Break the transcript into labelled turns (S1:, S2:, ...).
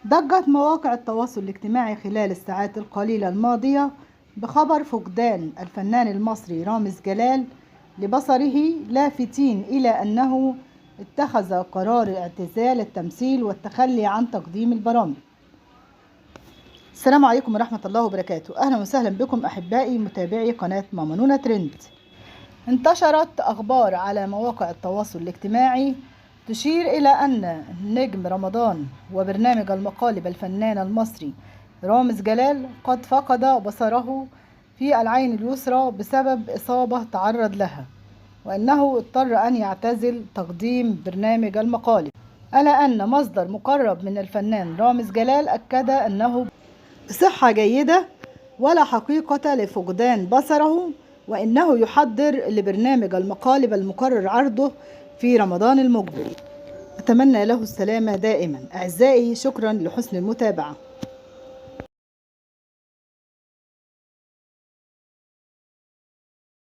S1: ضجت مواقع التواصل الاجتماعي خلال الساعات القليلة الماضية بخبر فقدان الفنان المصري رامز جلال لبصره، لافتين إلى أنه اتخذ قرار اعتزال التمثيل والتخلي عن تقديم البرامج. السلام عليكم ورحمة الله وبركاته. أهلا وسهلا بكم أحبائي متابعي قناة ماما نونا ترند. انتشرت أخبار على مواقع التواصل الاجتماعي تشير إلى أن نجم رمضان وبرنامج المقالب الفنان المصري رامز جلال قد فقد بصره في العين اليسرى بسبب إصابة تعرض لها، وأنه اضطر أن يعتزل تقديم برنامج المقالب. ألا أن مصدر مقرب من الفنان رامز جلال أكد أنه بصحة جيدة ولا حقيقة لفقدان بصره، وإنه يحضر لبرنامج المقالب المقرر عرضه في رمضان المقبل. أتمنى له السلامة دائما. أعزائي، شكرا لحسن المتابعة.